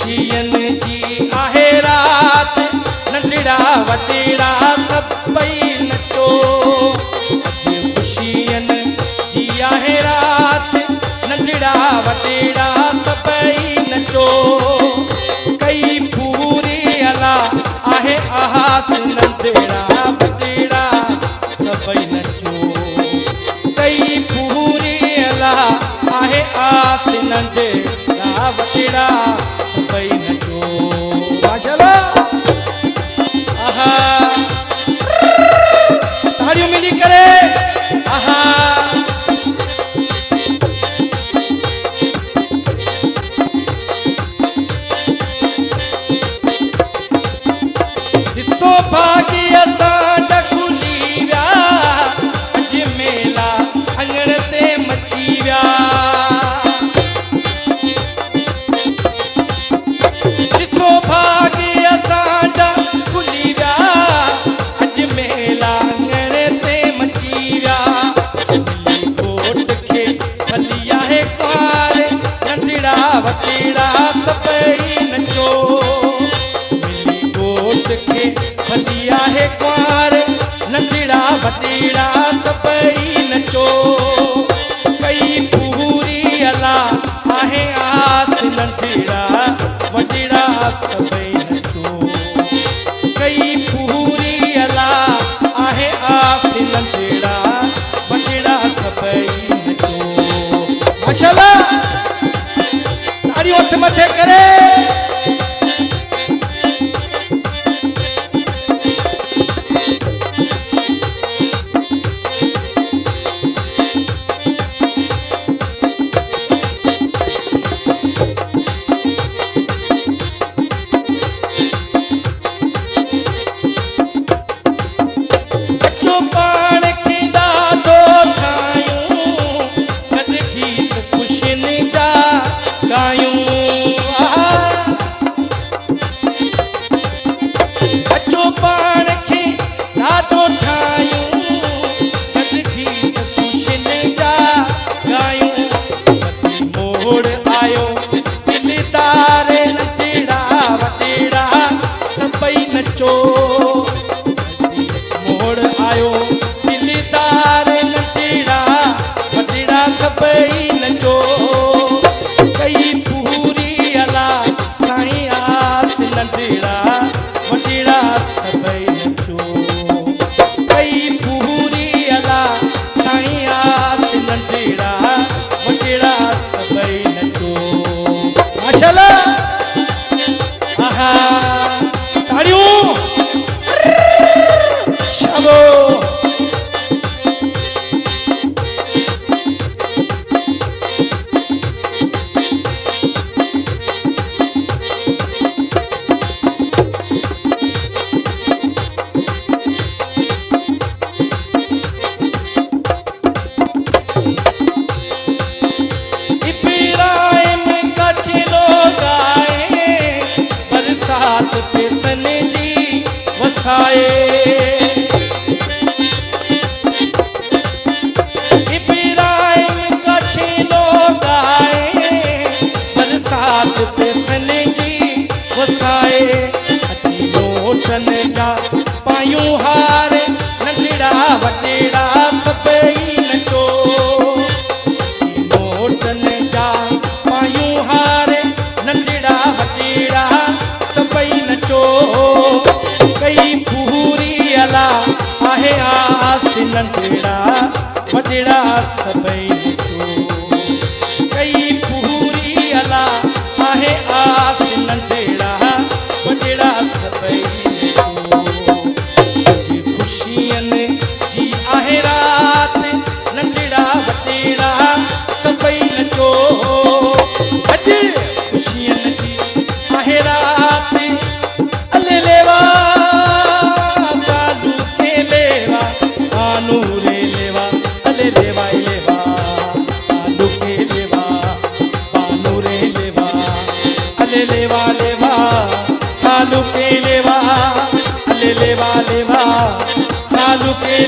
ख़ुशियनि जी आहे रात, नंढड़ा वॾेरा सभई नचो। ख़ुशियनि जी आहे रात, नंढड़ा वॾेरा सभई नचो। कई पूरी अला आहे आस, नंढड़ा वॾेरा सभई नचो। कई पूरी अला आहे आस, नंढड़ा वॾेरा सभई नचो। माशाअल्लाह। आहा ताड़ियों मिली करे। आहा ॾिसो भागी असांजा खुली विया, अॼु मेला अंगण ते मची विया। ॾिसो भागी असांजा खुली विया, अॼु मेला अंगण ते मची विया। मिली घोट खे भली आहे कुंवार, नंढड़ा वॾेरा सभई नचो। मिली घोट खे भली आहे कुंवार, नंढड़ा वॾेरा सभई नचो। कई पूरी अला आहे आस, नंढड़ा वॾेरा सभई नचो। कई पूरी अला आहे आस, नंढड़ा वॾेरा सभई नचो। माशाअल्लाह। ताड़ियों हथ मथे करे। नचो मोड़ आयो दिलदार, नंढड़ा वॾेरा सभई नचो। कई पूरी अला साईं आस, नंढड़ा वॾेरा सभई नचो। कई पूरी अला साईं आस, नंढड़ा वॾेरा सभई नचो। माशाअल्लाह। आहा ताड़ियों। शाबो। इब्राहिम का चिलो गाए, बरसात पे सन जी वसाए। इब्राहिम का चिलो गाए, बरसात पे सन जी वसाए। अची लोटन जा पायूं हार, नंढड़ा वॾेरा सभई नचो। अची लोटन जा पायूं हार, नंढड़ा वॾेरा सभई नचो। कई पूरी अला आहे आस, नंढड़ा वॾेरा सभई नचो। कई पूरी अला आहे आस, नंढड़ा वॾेरा सभई नचो। ख़ुशियनि जी आहे रात, नंढड़ा वॾेरा सभई नचो। अॼु ख़ुशियनि जी आहे रात, अले लेवा साधू के लेवा, कानू रे लेवा, अले लेवा लेवा साधू के लेवा, कानू रे लेवा, अले लेवा लेवा साधू के लेवा, अले लेवा लेवा साधू के